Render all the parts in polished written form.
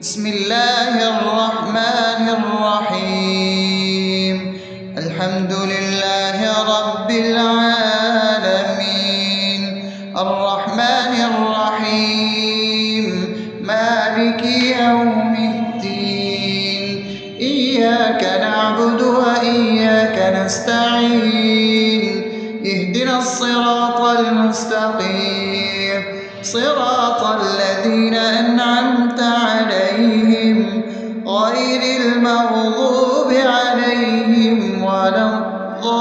بسم الله الرحمن الرحيم. الحمد لله رب العالمين، الرحمن الرحيم، مالك يوم الدين. إياك نعبد وإياك نستعين، اهدنا الصراط المستقيم، صراط الذين أنعمت عليهم غير المغضوب عليهم ولا الضالين.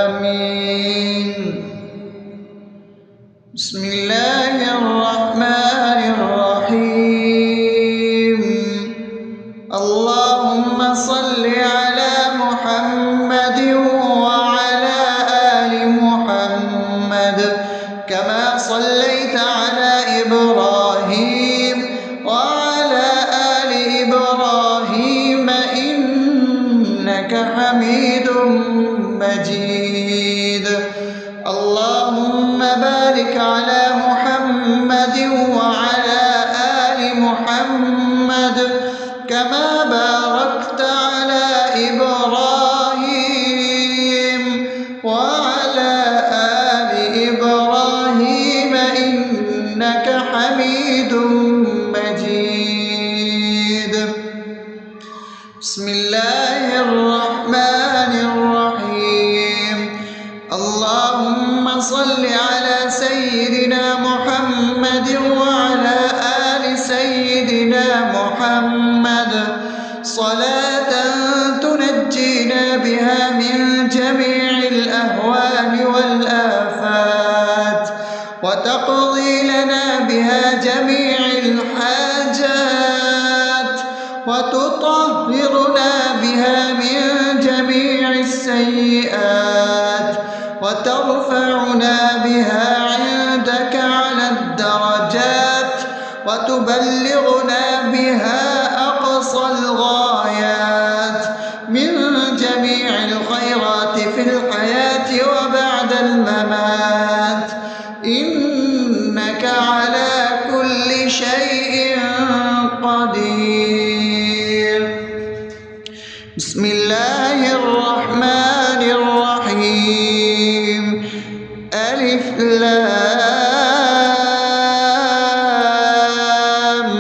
آمين. بسم الله الرحمن الرحيم. اللهم صل على محمد وعلى آل محمد كما صليت على إبراهيم وعلى آل إبراهيم إنك حميد مجيد. اللهم بارك على محمد وعلى آل محمد كما باركت على إبراهيم وعلى آل إبراهيم إنك حميد مجيد. بسم الله الرحمن الرحيم. اللهم صل على سيدنا محمد وعلى آل سيدنا محمد صلاة تنجينا بها من جميع الأهوال والآفات، وتقضي لنا بها جميع الحاجات، وتطهرنا بها من جميع السيئات، وترفعنا بها عندك على الدرجات، وتبلغنا بها أقصى الغايات من جميع الخيرات في الحياة وبعد الممات، إنك على كل شيء قدير. بسم الله الرحمن الرحيم. ألف لام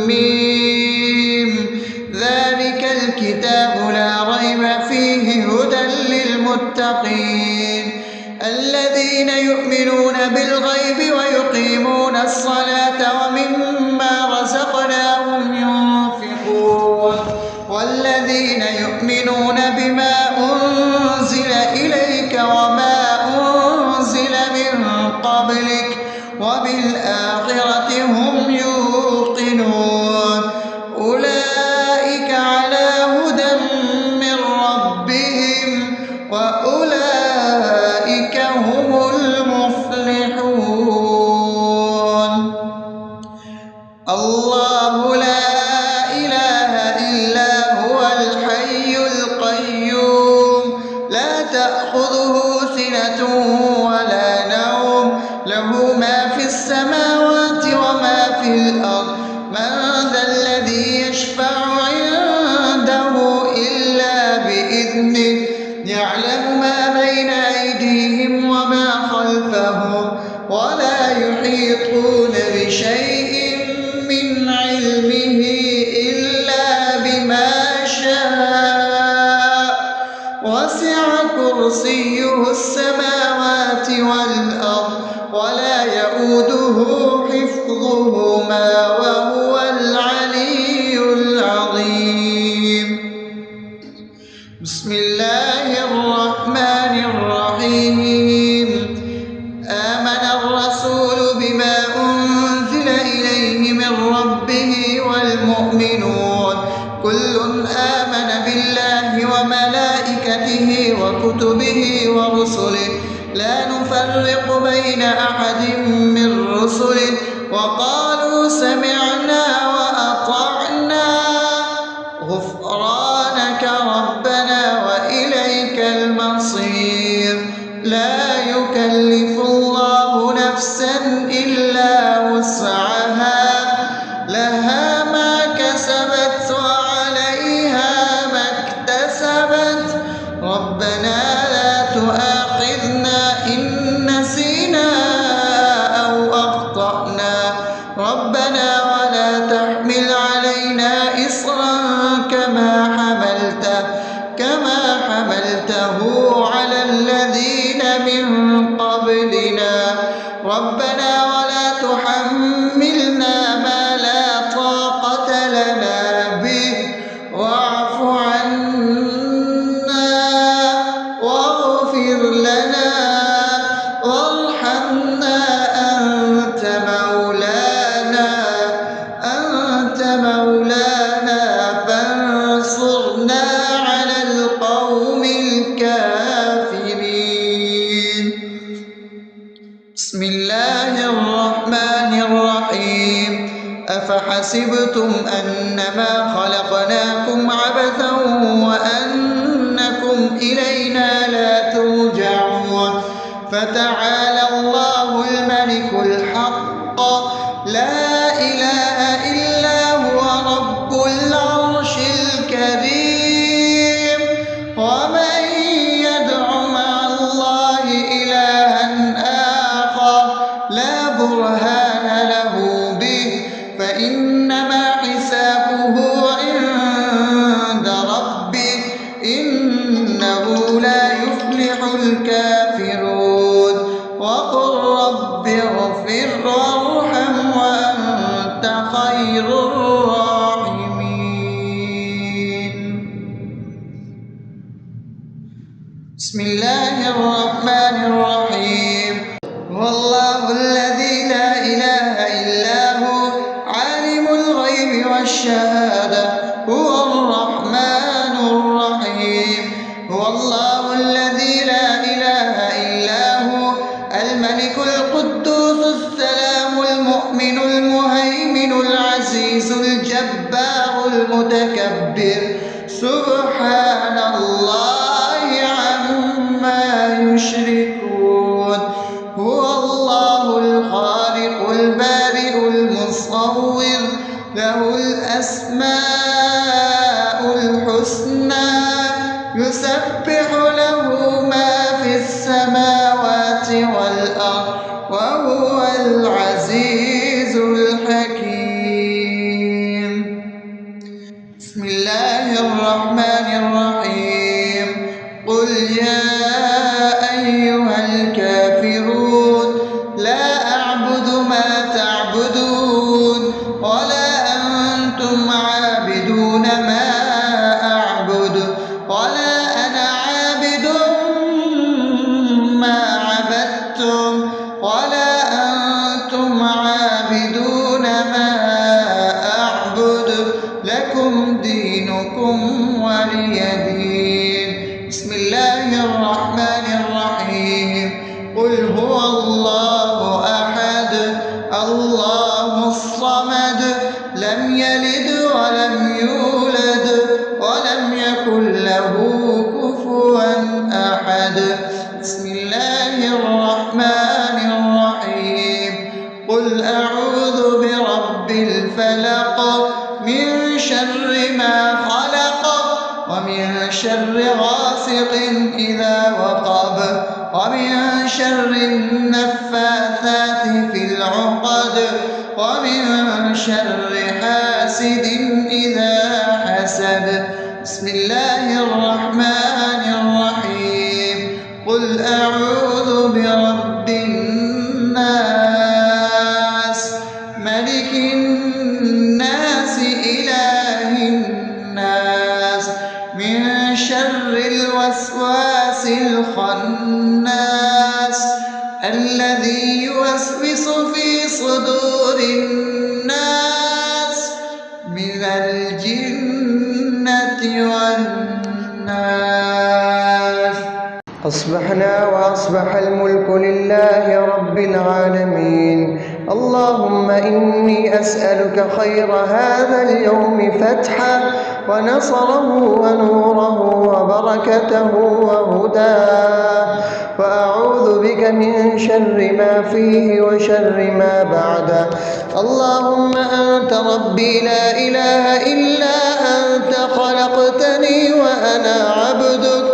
ميم. ذلك الكتاب لا ريب فيه هدى للمتقين الذين يؤمنون بالغيب ويقيمون الصلاة ومما رزقناهم ينفقون والذين يؤمنون بما أنزل إليك وما أنزل من قبلك وبالآخرة هم يوقنون أولئك على هدى من ربهم وأولئك هم المفلحون. الله لا إله إلا هو الحي القيوم لا تأخذه سنة ولا نوم له ما في السماوات وما في الأرض. من ذا الذي يشفع عنده إلا بإذنه يعلم ما بين أيديهم وما خلفهم ولا يحيطون بشيء من علمه إلا بما شاء وسع كرسيه السماوات والأرض ولا يؤوده حفظهما وهو العلي العظيم. بسم الله الرحمن الرحيم. آمن الرسول بما أنزل إليه من ربه والمؤمنون كل آمن بالله وملائكته وكتبه ورسله لا نفرق بين أحد من رسله وقالوا سمعنا وأطعنا غفرانك ربنا وإليك المصير. لا يكلف يكلف الله نفسا إلا وسعها لها ما كسبت وعليها ما اكتسبت ربنا لا تؤاخذنا إن نسينا أو أخطأنا ربنا ولا تحمل علينا إصرا كما حملته على الذين من قبلنا ربنا ولا تحملنا ما لا طاقة لنا به واعف عنا واغفر لنا وارحمنا أنت مولانا فانصرنا على القوم الكافرين. بسم الله الرحمن الرحيم أفحسبتم أنما خلقناكم عبثا وأنكم إلينا لا ترجعون فتعالى الله الملك الحق لا إله إلا هو رب العرش الكريم ومن يدع مع الله إلها آخر لا برهان له به فإنما حسابه عند ربه إنه لا يفلح الكافرون وقل رب اغفر وارحم وأنت خير الراحمين. بسم الله الرحمن الرحيم هو الله الذي لا إله إلا هو عالم الغيب والشهادة هو الرحمن الرحيم هو الله الذي لا إله إلا هو الملك القدوس السلام المؤمن المهيمن العزيز الجبار المتكبر سبحان الله عما يشركون هو الله الخالق البارئ المصور له الأسماء الحسنى يسبح له ما في السماوات والأرض وهو العزيز الحكيم. بسم الله الرحمن الرحيم قل يا أيها الكافرون لا أعبد ما تعبدون ولا أنتم عابدون ما أعبد ولا أنا عابد ما عبدتم ولا أنتم عابدون ما أعبد لكم دينكم ولي دين. بسم الله الرحمن الرحيم قل هو الله أحد الله الصمد لم يلد ولم يولد ولم يكن له كفوا أحد. بسم الله الرحمن الرحيم قل أعوذ برب الفلق من شر ما خلق ومن شر غاسق إذا وقب ومن شر النفاثات في العقد ومن شر حاسد إذا حسد. بسم الله الرحمن الرحيم قل أعوذ برب الناس ملك الناس إله الناس من شر الوسواس الخناس الذي يوسوس في صدور الناس من الجنة والناس. أصبحنا وأصبح الملك لله رب العالمين. اللهم إني أسألك خير هذا اليوم فتحه ونصره ونوره وبركته وهداه، وأعوذ بك من شر ما فيه وشر ما بعده. اللهم أنت ربي لا إله إلا أنت، خلقتني وأنا عبدك،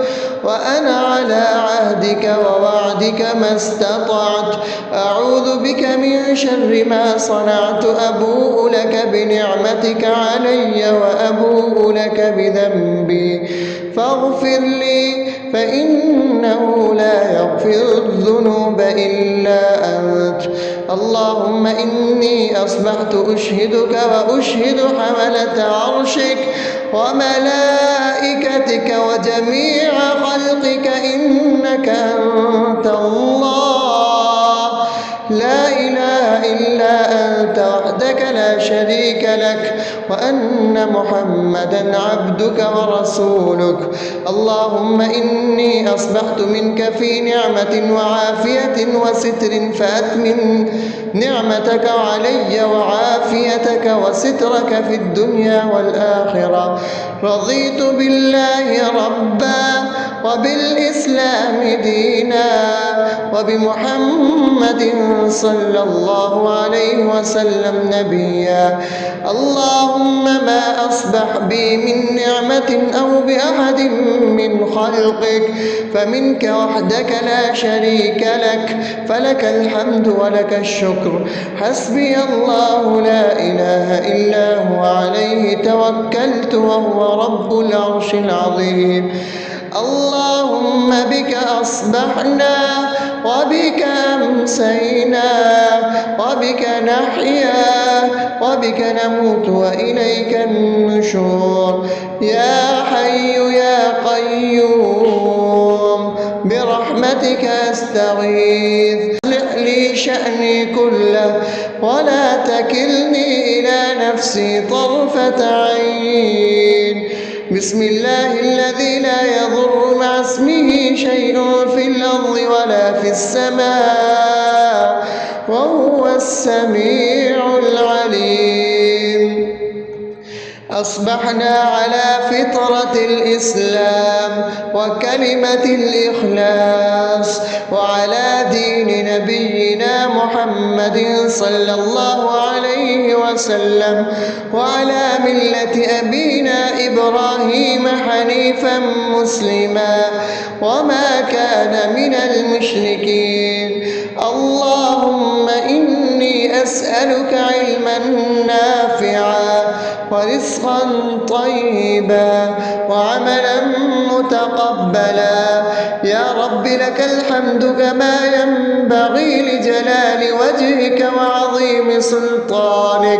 وأنا على عهدك ووعدك ما استطعت. أعوذ بك من شر ما صنعت، أبوء لك بنعمتك علي وأبوء لك بذنبي، فاغفر لي فإنه لا يغفر الذنوب إلا أنت. اللهم إني أصبحت أشهدك وأشهد حملة عرشك وملائكتك وجميع خلقك إنك أنت الله، لا إله إلا أنت وحدك لا شريك لك، وأن محمدا عبدك ورسولك. اللهم إني أصبحت منك في نعمة وعافية وستر، فأتمم نعمتك علي وعافيتك وسترك في الدنيا والآخرة. رضيت بالله ربا وبالإسلام دينا وبمحمد صلى الله عليه وسلم نبيا. اللهم ما أصبح بي من نعمة أو بأحد من خلقك فمنك وحدك لا شريك لك، فلك الحمد ولك الشكر. حسبي الله لا إله إلا هو، عليه توكلت وهو رب العرش العظيم. اللهم بك أصبحنا وبك أمسينا وبك نحيا وبك نموت وإليك النشور. يا حي يا قيوم برحمتك أستغيث، أصلح لي شأني كله ولا تكلني إلى نفسي طرفة عين. بسم الله الذي لا يضر مع اسمه شيء في الأرض ولا في السماء وهو السميع العليم. أصبحنا على فطرة الإسلام وكلمة الإخلاص وعلى دين نبينا محمد صلى الله عليه وسلم وعلى ملة أبينا إبراهيم حنيفا مسلما وما كان من المشركين. اللهم إني أسألك علما نافعا ورزقا طيبا وعملا متقبلا. يا رب لك الحمد كما ينبغي لجلال وجهك وعظيم سلطانك.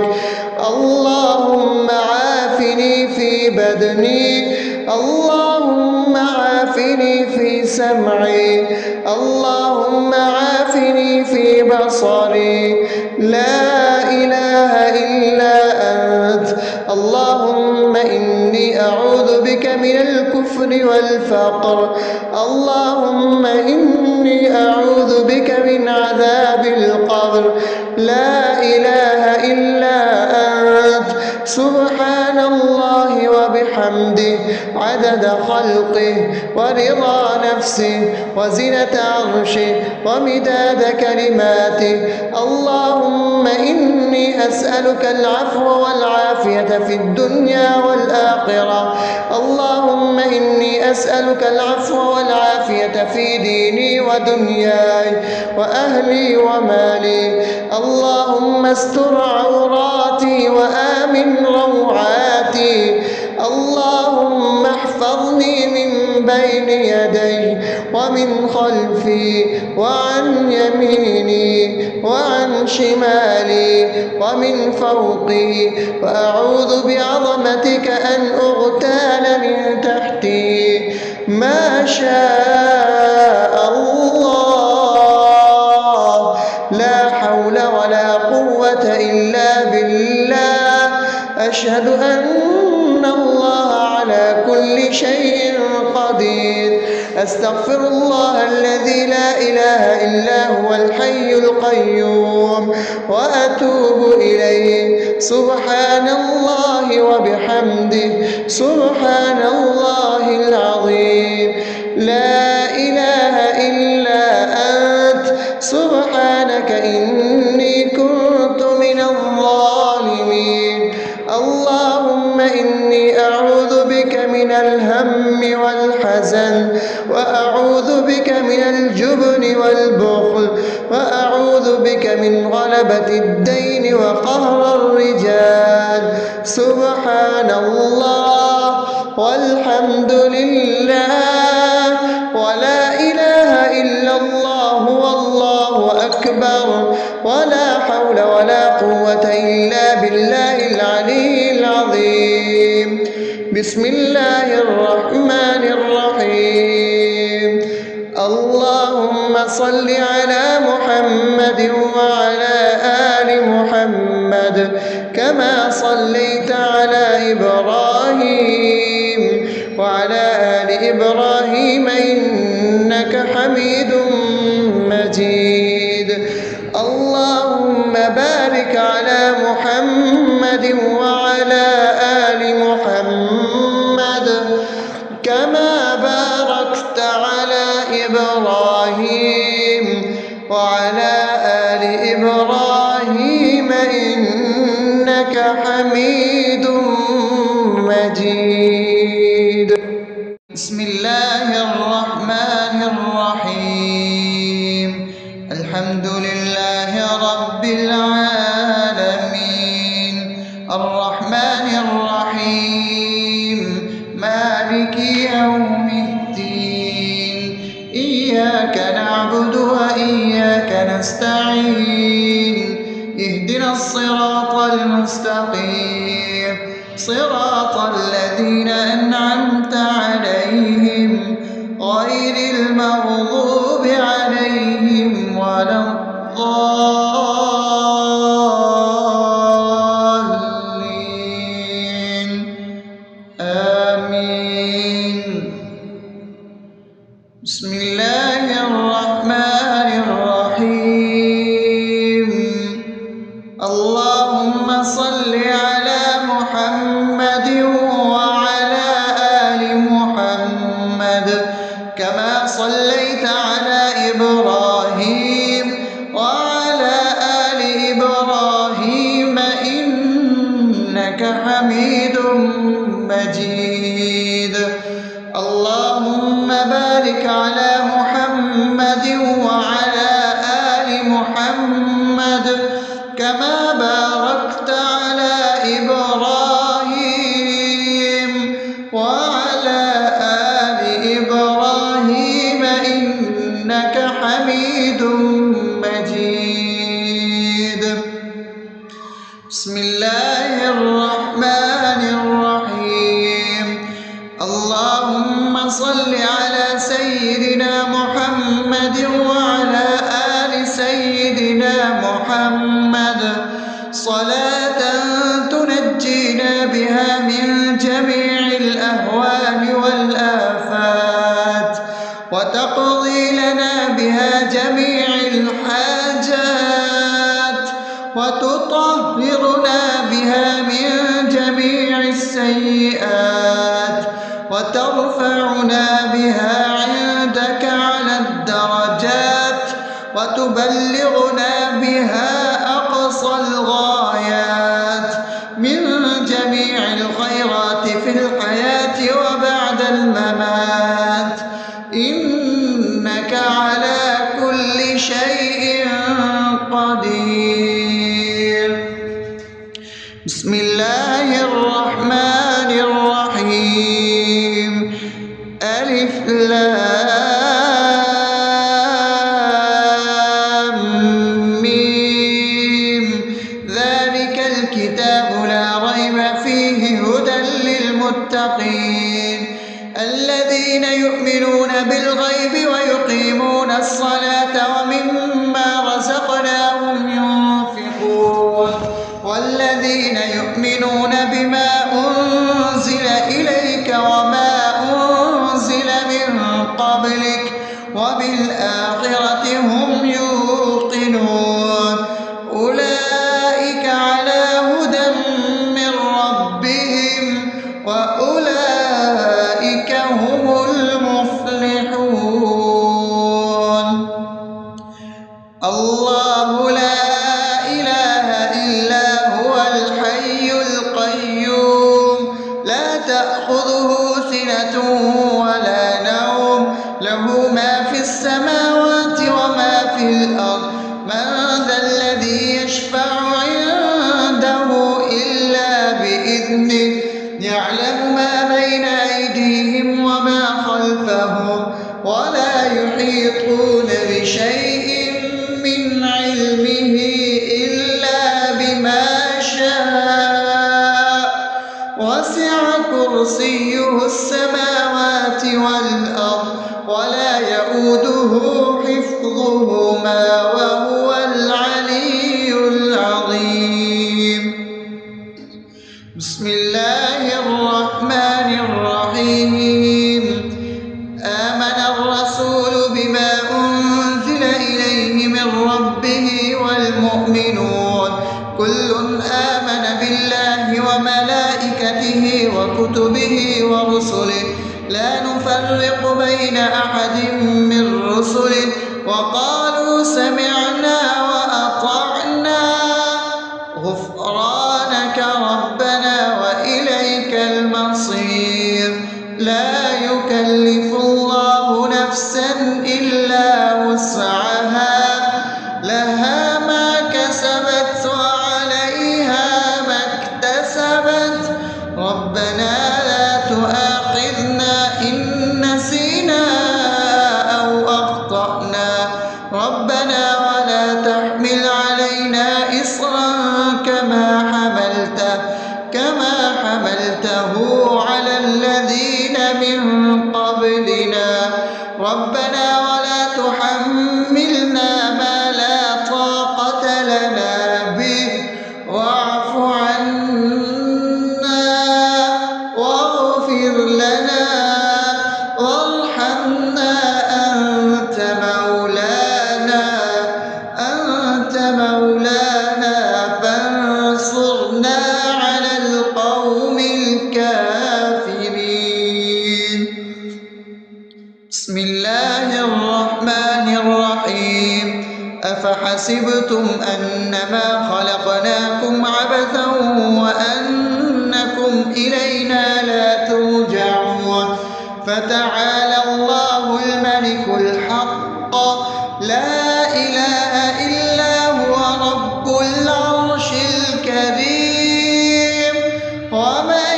اللهم عافني في بدني، اللهم عافني في سمعي، اللهم عافني في بصري. لا إله إلا أنت. اللهم إني أعوذ بك من الكفر والفقر. اللهم إني أعوذ بك من عذاب القبر. لا إله إلا أنت. سبحان الله وبحمده عدد خلقه ورضا نفسه وزنة عرشه ومداد كلماته. اللهم إني أسألك العفو والعافية في الدنيا والآخرة. اللهم إني أسألك العفو والعافية في ديني ودنياي وأهلي ومالي. اللهم استر عوراتي وآمن روعاتي. اللهم احفظني من بين يدي ومن خلفي وعن يميني وعن شمالي ومن فوقي، وأعوذ بعظمتك أن أغتال من تحتي. ما شاء الله، لا حول ولا قوة إلا بالله. أشهد أن الله على كل شيء قدير. أستغفر الله الذي لا إله إلا هو الحي القيوم وأتوب إليه. سبحان الله وبحمده سبحان الله العظيم. لا إله إلا أنت سبحانك إني كنت من الظالمين. اللهم إني أعوذ بك من الهم والحزن، وأعوذ بك من الجبن والبخل، وأعوذ بك من غلبة الدين وقهر الرجال. سبحان الله والحمد لله ولا إله إلا الله والله أكبر ولا حول ولا قوة إلا بالله العلي العظيم. بسم الله الرحمن الرحيم. اللهم صل على محمد وعلى آل محمد كما صليت على إبراهيم وعلى آل إبراهيم إنك حميد مجيد. اللهم بارك على محمد وعلى آل محمد كما باركت على إبراهيم وعلى آل إبراهيم إنك حميد مجيد. بسم الله الرحمن الرحيم. الحمد لله رب العالمين الرحمن الرحيم مالك يوم الدين. إياك نعبد وإياك نستعين. اهدنا الصراط المستقيم صراط الذين أنعمت عليهم غير المغضوب عليهم ولا الضالين. آمين. بسم الله الرحمن الرحيم. اللهم صل على محمد وعلى آل محمد كما صليت على إبراهيم وعلى آل إبراهيم إنك حميد مجيد. اللهم بارك على محمد وعلى آل محمد كما باركت على إبراهيم وعلى آل إبراهيم إنك حميد مجيد. بسم الله الرحمن الرحيم. اللهم صل على سيدنا محمد وعلى آل سيدنا محمد صلاة تنجينا بها من جميع الأهوال والآفات وتقضي لنا بها جميع الحاجات وتطهرنا بها من جميع السيئات وترفعنا بها عندك على الدرجات وتبلغنا بها أقصى الغايات من جميع الخيرات في الحياة وبعد الممات إنك على كل شيء قدير. بسم الله الرحمن الرحيم. ألف لام ميم. ذلك الكتاب لا ريب فيه هدى للمتقين الذين يؤمنون بالغيب ويقيمون الصلاة ومما رزقناهم الله لا إله إلا هو الحي القيوم لا تأخذه سنة ولا نوم له ما في السماوات وما في الأرض من ذا الذي يشفع عنده إلا بإذنه يعلم ما بين أيديهم وما خلفهم ولا يحيطون بشيء من علمه إلا بما شاء وسع كرسيه السماوات والأرض ولا يئوده حفظهما وهو العلي العظيم بسم الله الرحمن الرحيم آمن الرسول بما أنزل إليه من ربه والمؤمنون كل آمن بالله وملائكته وكتبه ورسله لا نفرق بين أحد من رسله وقالوا سمعنا وأطعنا غفرانك ربنا وإليك المصير لا يكلف الله نفسا إلا وسعها لها ما كسبت وعليها ما اكتسبت ربنا لا تؤاخذنا إن نسينا أو أخطأنا ربنا ولا تحمل علينا إصرا كما حملته على الذين من قبلنا ربنا ولا تحملنا ما لا طاقة لنا به واعف عنا واغفر لنا وارحمنا أنت مولانا فانصرنا على القوم الكافرين بسم الله الرحمن الرحيم أفحسبتم أنما خلقناكم عبثا وأنكم إلينا لا ترجعون فتعالى الله الملك الحق لا إله إلا هو رب العرش الكريم ومن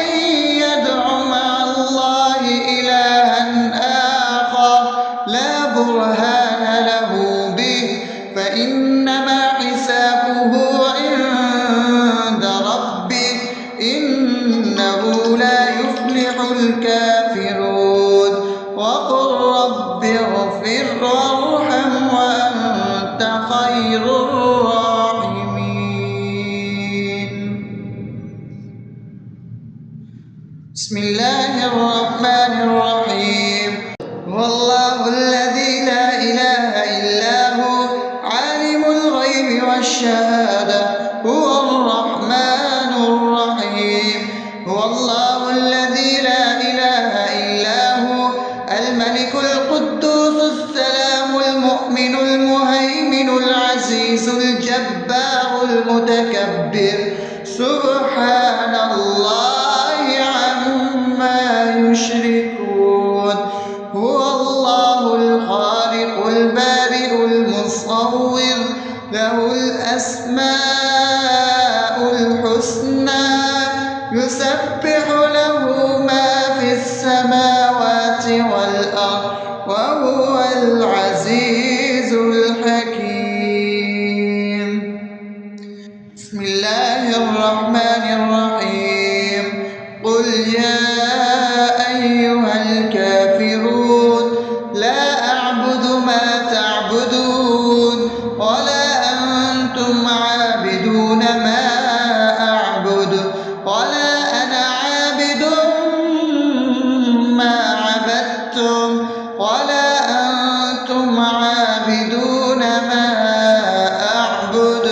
يدع مع الله إلها آخر لا برهان له به فإنما حسابه عند ربه إنه لا يفلح الكافرون وقل رب اغفر وارحم وأنت خير الراحمين بسم الله الرحمن الرحيم هو الله الذي لا إله إلا هو عالم الغيب والشهادة هو الرحمن الرحيم هو الله الذي لا إله إلا هو الملك القدوس السلام المؤمن المهيمن العزيز الجبار المتكبر سبحان الله عما يشركون هو الله الخالق البارئ المصور له الأسماء الحسنى يسبح له ما في السماوات والأرض وهو العزيز الحكيم بسم الله الرحمن الرحيم قل يا أيها الكافرون لا أعبد ما تعبدون ولا أنتم عابدون ما أعبد ولا أنا عابد ما عبدتم ولا أنتم عابدون ما أعبد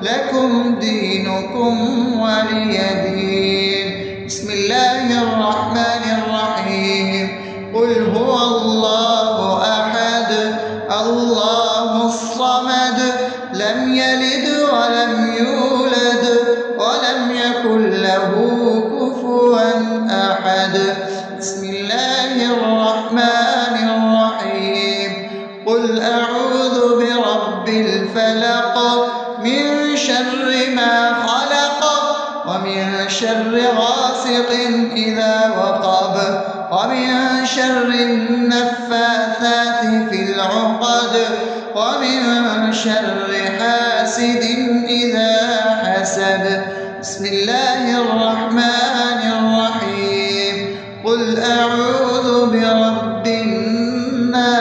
لكم دينكم ولي دين بسم الله الرحمن الرحيم قل هو الله أحد الله الصمد لم يلد ولم يولد ولم يكن له كفوا أحد. بسم الله الرحمن الرحيم. قل أعوذ برب الفلق من شر ما خلق ومن شر غاسق إذا وقب ومن شر النفاثات في العقد ومن شر حاسد إذا حسد. بسم الله الرحمن الرحيم. قل أعوذ برب الناس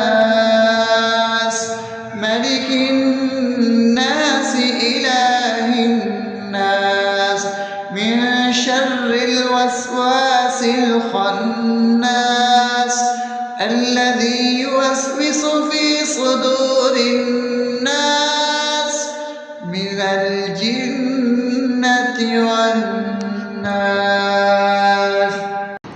ملك الناس إله الناس من شر الوسواس الخناس الذي يوسوس في صدور الناس من الجنة والناس.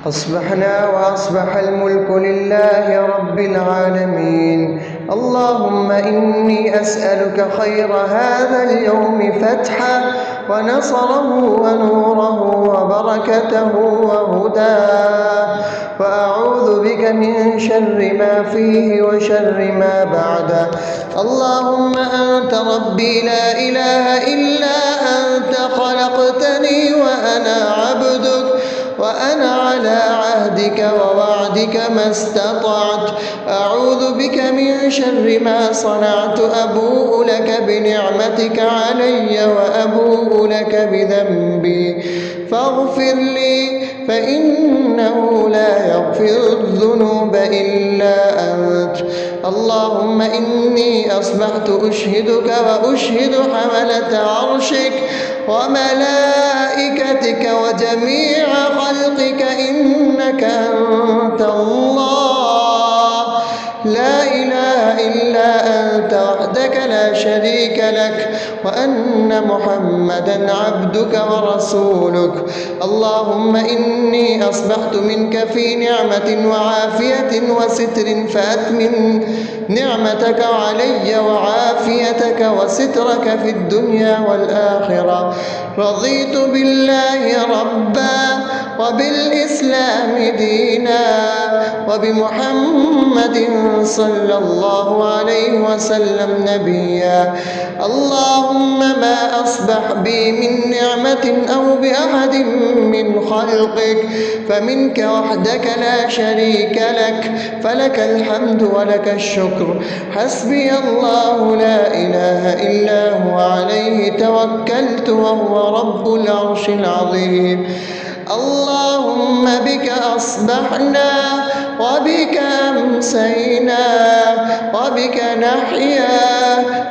أصبحنا وأصبح الملك لله رب العالمين. اللهم إني أسألك خير هذا اليوم فتحه ونصره ونوره وبركته وهداه، وأعوذ بك من شر ما فيه وشر ما بعده. اللهم أنت ربي لا إله إلا أنت، خلقتني وأنا عبدك وأنا على عهدك ووعدك ما استطعت. أعوذ بك من شر ما صنعت. أبوء لك بنعمتك علي وأبوء لك بذنبي فاغفر لي، فإنه لا يغفر الذنوب إلا أنت. اللهم إني أصبحت أشهدك وأشهد حملة عرشك وملائكتك وجميع خلقك إنك أنت الله لا إله إلا أنت وحدك لا شريك لك، وأن محمدا عبدك ورسولك. اللهم إني أصبحت منك في نعمة وعافية وستر، فأتمم نعمتك علي وعافيتك وسترك في الدنيا والآخرة. رضيت بالله ربا وبالإسلام دينا وبمحمد صلى الله عليه وسلم نبيا. اللهم ما أصبح بي من نعمة أو بأحد من خلقك فمنك وحدك لا شريك لك، فلك الحمد ولك الشكر. حسبي الله لا إله إلا هو عليه توكلت وهو رب العرش العظيم. اللهم بك أصبحنا وبك أمسينا وبك نحيا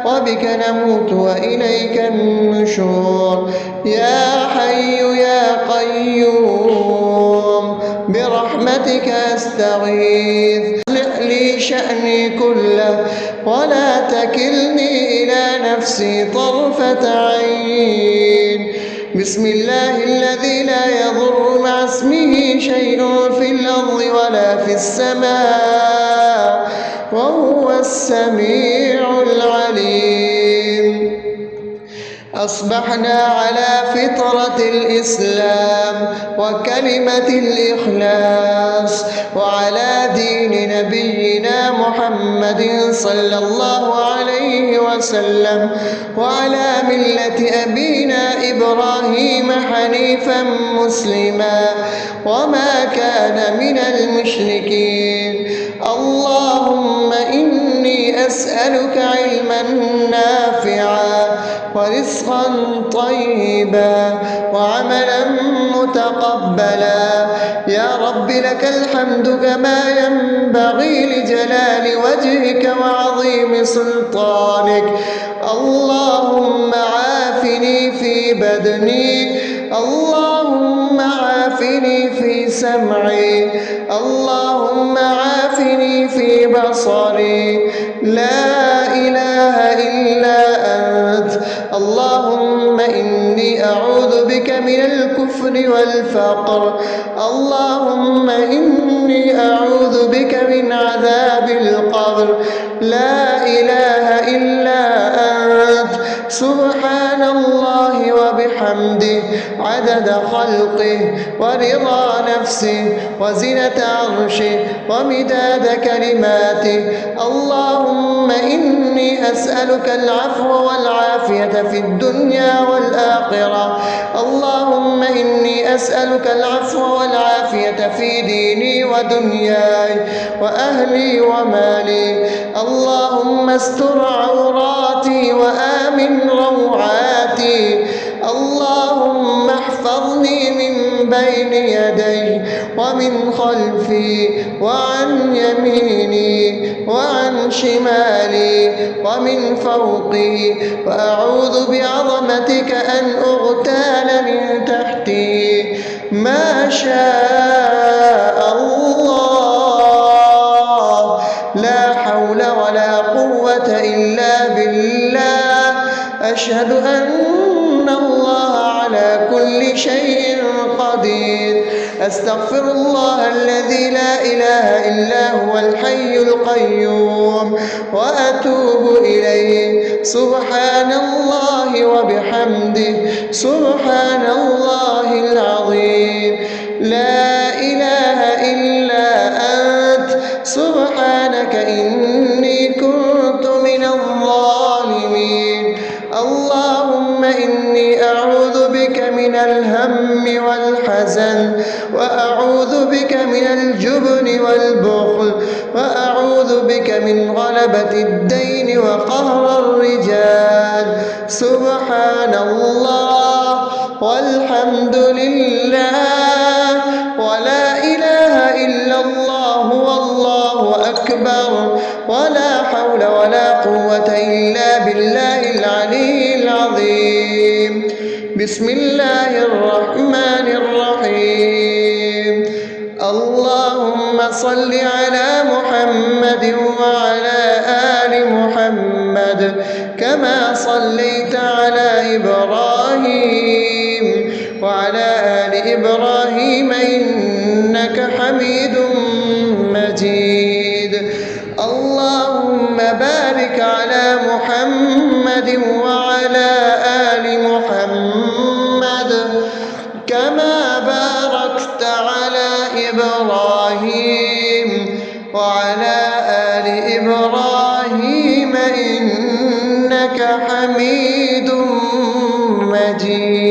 وبك نموت وإليك النشور. يا حي يا قيوم برحمتك أستغيث، أصلح لي شأني كله ولا تكلني إلى نفسي طرفة عين. بسم الله الذي لا يضر مع اسمه شيء في الأرض ولا في السماء وهو السميع العليم. أصبحنا على فطرة الإسلام وكلمة الإخلاص وعلى دين نبينا محمد صلى الله عليه وسلم وعلى ملة أبينا إبراهيم حنيفا مسلما وما كان من المشركين. اللهم إني أسألك علما نافعا ورزقا طيبا وعملا متقبلا. يا رب لك الحمد كما ينبغي لجلال وجهك وعظيم سلطانك. اللهم عافني في بدني، اللهم عافني في سمعي، اللهم عافني في بصري. لا إله إلا أنت. اللهم إني أعوذ بك من الكفر والفقر. اللهم إني أعوذ بك من عذاب القبر. لا إله إلا أنت. سبحان الله وبحمده عدد خلقه ورضا نفسه وزنة عرشه ومداد كلماته. اللهم إني أسألك العفو والعافية في الدنيا والآخرة. اللهم إني أسألك العفو والعافية في ديني ودنياي وأهلي ومالي. اللهم استر عوراتي وآمن روعاتي. اللهم احفظني من بين يدي ومن خلفي وعن يميني وعن شمالي ومن فوقي، وأعوذ بعظمتك أن أغتال من تحتي. ما شاء الله، لا حول ولا قوة إلا بالله. أشهد أن الله على كل شيء قدير. أستغفر الله الذي لا إله إلا هو الحي القيوم وأتوب إليه. سبحان الله وبحمده سبحان الله العظيم. لا إله إلا أنت سبحانك إني كنت من الظالمين. اللهم إني أعوذ بك من الهم والحزن، وأعوذ بك من الجبن والبخل، وأعوذ بك من غلبة الدين وقهر الرجال. سبحان الله والحمد لله ولا إله إلا الله والله أكبر، ولا حول ولا قوة إلا بالله العلي العظيم. بسم الله الرحمن الرحيم. اللهم صل على محمد وعلى آل محمد كما صليت على إبراهيم وعلى آل إبراهيم إنك حميد مجيد. اللهم بارك على محمد وعلى آل محمد كما باركت على إبراهيم وعلى آل إبراهيم إنك حميد مجيد.